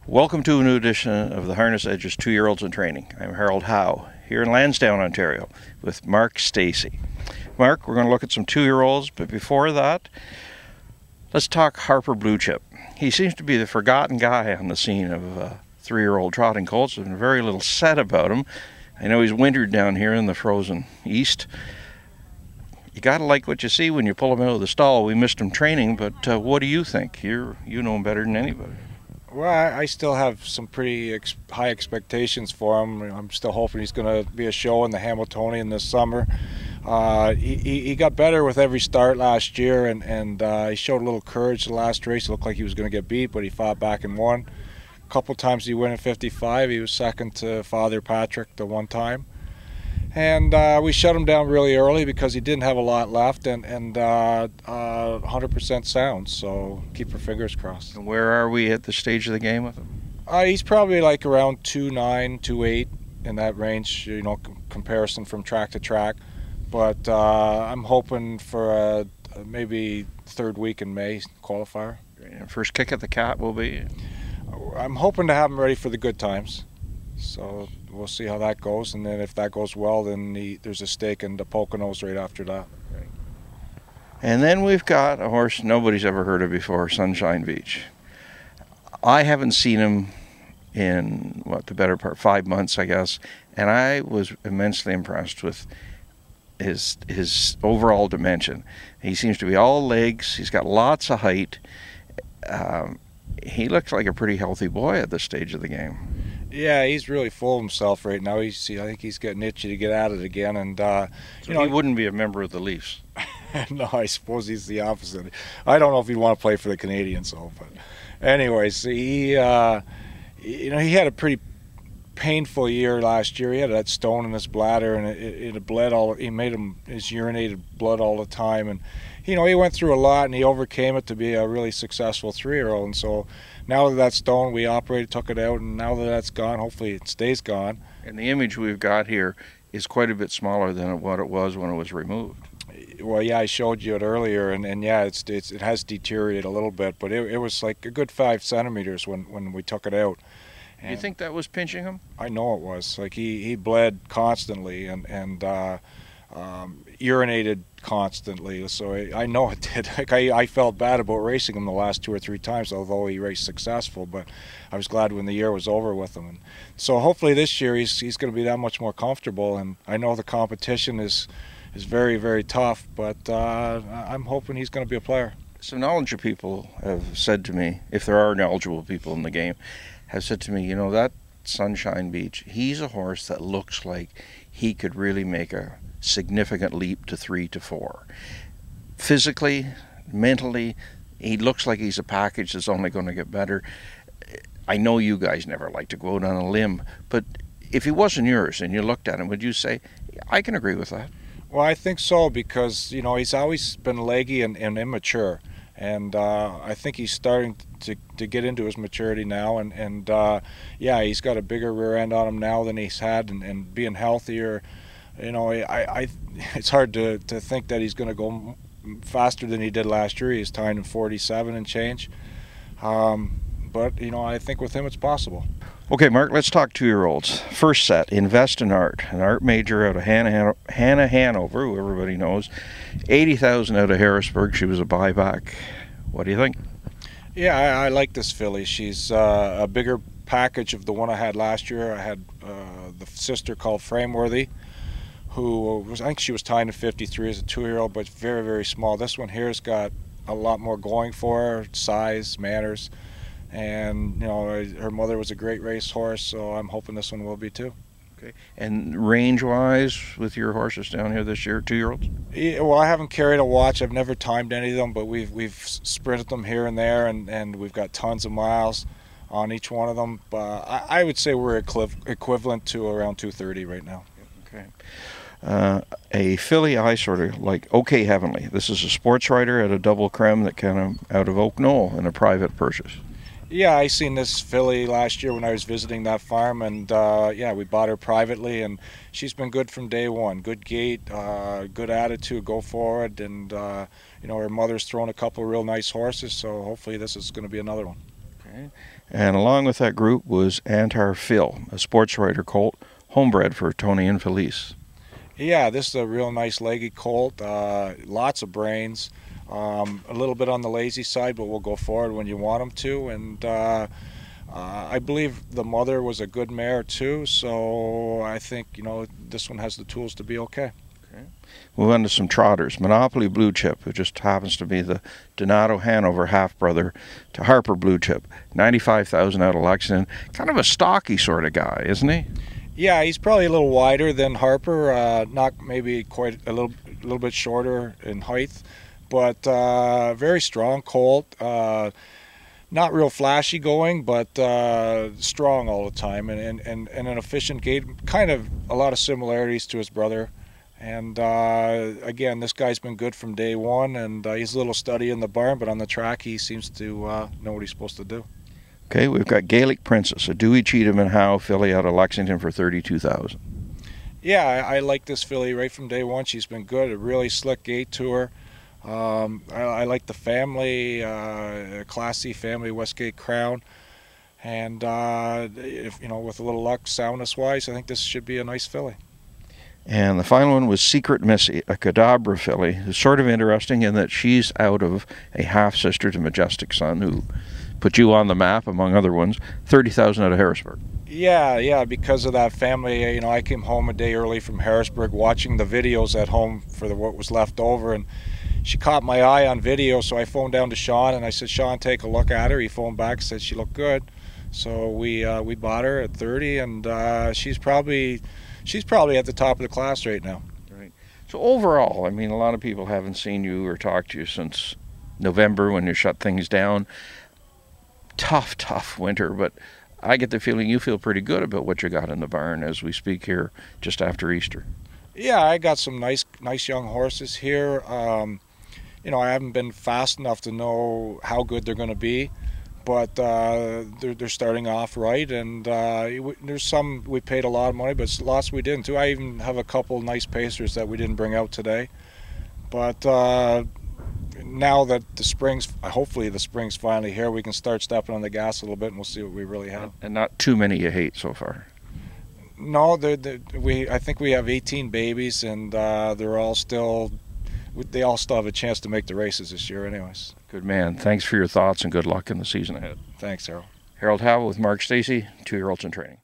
Welcome to a new edition of the Harness Edges 2-Year-Olds in Training. I'm Harold Howe, here in Lansdowne, Ontario, with Mark Steacy. Mark, we're going to look at some 2-year-olds, but before that, let's talk Harper Blue Chip. He seems to be the forgotten guy on the scene of 3-year-old trotting colts. There's been very little said about him. I know he's wintered down here in the frozen east. You gotta like what you see when you pull him out of the stall. We missed him training, but what do you think? You know him better than anybody. Well, I still have some pretty high expectations for him. I'm still hoping he's going to be a show in the Hamiltonian this summer. He got better with every start last year, and he showed a little courage the last race. It looked like he was going to get beat, but he fought back and won. A couple times he went at 55. He was second to Father Patrick the one time. And we shut him down really early because he didn't have a lot left, and 100% sound. So keep your fingers crossed. And where are we at the stage of the game with him? He's probably like around 2.9, 2.8 in that range. You know, comparison from track to track. But I'm hoping for a maybe third week in May qualifier. And first kick at the cat will be. I'm hoping to have him ready for the good times. So we'll see how that goes, and then if that goes well, then there's a stake in the Poconos right after that. Right. And then we've got a horse nobody's ever heard of before, Sunshine Beach. I haven't seen him in, the better part, 5 months, I guess, and I was immensely impressed with his overall dimension. He seems to be all legs. He's got lots of height. He looks like a pretty healthy boy at this stage of the game. Yeah, he's really full of himself right now. I think he's getting itchy to get at it again, and so he wouldn't be a member of the Leafs. No, I suppose he's the opposite. I don't know if he'd want to play for the Canadians, though. But, anyways, he had a pretty painful year last year. He had that stone in his bladder, and it bled all. He made his urinated blood all the time, and he went through a lot, and he overcame it to be a really successful 3-year-old. And so now that that's stone, we operated, took it out, and now that that's gone, hopefully it stays gone. And the image we've got here is quite a bit smaller than what it was when it was removed. Well, yeah, I showed you it earlier, and yeah, it has deteriorated a little bit, but it was like a good 5 centimeters when we took it out. Do you think that was pinching him? I know it was. Like he bled constantly and urinated constantly, so I know it did. Like I felt bad about racing him the last 2 or 3 times, although he raced successful. But I was glad when the year was over with him. And so hopefully this year he's going to be that much more comfortable. And I know the competition is very, very tough, but I'm hoping he's going to be a player. Some knowledgeable people have said to me, if there are knowledgeable people in the game, have said to me, that Sunshine Beach, he's a horse that looks like he could really make a significant leap to 3 to 4. Physically, mentally, he looks like he's a package that's only going to get better. I know you guys never like to go out on a limb, but if he wasn't yours and you looked at him, would you say, I can agree with that? Well, I think so, because he's always been leggy and immature, and I think he's starting to get into his maturity now, and yeah, he's got a bigger rear end on him now than he's had, and being healthier. It's hard to think that he's going to go faster than he did last year. He's timed in 47 and change, but I think with him it's possible. Okay, Mark, let's talk 2-year-olds. First set, Invest in Art, an art major out of Hannah, Hanover, who everybody knows. 80,000 out of Harrisburg. She was a buyback. What do you think? Yeah, I like this filly. She's a bigger package of the one I had last year. I had the sister called Frameworthy, who I think she was tied to 53 as a 2-year-old, but very, very small. This one here's got a lot more going for her, size, manners. And her mother was a great racehorse, so I'm hoping this one will be too. Okay. And range-wise, with your horses down here this year, 2-year-olds? Yeah, well, I haven't carried a watch. I've never timed any of them, but we've sprinted them here and there, and we've got tons of miles on each one of them. I would say we're equivalent to around 230 right now. Okay. A filly I sort of like, OK Heavenly. This is a sports rider at a double creme that came out of Oak Knoll in a private purchase. Yeah, I seen this filly last year when I was visiting that farm, and yeah, we bought her privately, and she's been good from day one. Good gait, good attitude, go forward, and her mother's thrown a couple of real nice horses, so hopefully this is going to be another one. Okay. Okay. And along with that group was Antar Phil, a sports writer colt, homebred for Tony and Felice. Yeah, this is a real nice leggy colt, lots of brains, a little bit on the lazy side, but will go forward when you want them to. And I believe the mother was a good mare too, so I think, you know, this one has the tools to be okay. Okay. Move on to some trotters. Monopoly Blue Chip, who just happens to be the Donato Hanover half-brother to Harper Blue Chip. 95,000 out of Lexington. Kind of a stocky sort of guy, isn't he? Yeah, he's probably a little wider than Harper, not maybe quite a little bit shorter in height, but very strong colt. Not real flashy going, but strong all the time, and an efficient gait. Kind of a lot of similarities to his brother. And again, this guy's been good from day one, and he's a little steady in the barn, but on the track he seems to know what he's supposed to do. Okay, we've got Gaelic Princess, a Dewey Cheatham and Howe filly out of Lexington for 32,000. Yeah, I like this filly right from day one. She's been good, a really slick gait to her. I like the family, Class C family, Westgate Crown, and if you know, with a little luck, soundness-wise, I think this should be a nice filly. And the final one was Secret Missy, a Cadabra filly, who's sort of interesting in that she's out of a half-sister to Majestic Sun, who put you on the map, among other ones. 30,000 out of Harrisburg. Yeah, because of that family, you know, I came home a day early from Harrisburg, watching the videos at home for what was left over, and she caught my eye on video, so I phoned down to Sean, and I said, Sean, take a look at her. He phoned back, said she looked good. So we bought her at 30, and she's probably at the top of the class right now. Right. So overall, I mean, a lot of people haven't seen you or talked to you since November when you shut things down. Tough winter, but I get the feeling you feel pretty good about what you got in the barn as we speak here just after Easter. Yeah, I got some nice young horses here. You know, I haven't been fast enough to know how good they're going to be, but they're starting off right, and there's some we paid a lot of money, but lots we didn't too. I even have a couple nice pacers that we didn't bring out today, but now that hopefully the spring's finally here, we can start stepping on the gas a little bit, and we'll see what we really have. And not too many you hate so far. No, I think we have 18 babies, and they all still have a chance to make the races this year anyways. Good man. Thanks for your thoughts, and good luck in the season ahead. Thanks, Harold. Harold Howe with Mark Steacy, 2-year-olds in training.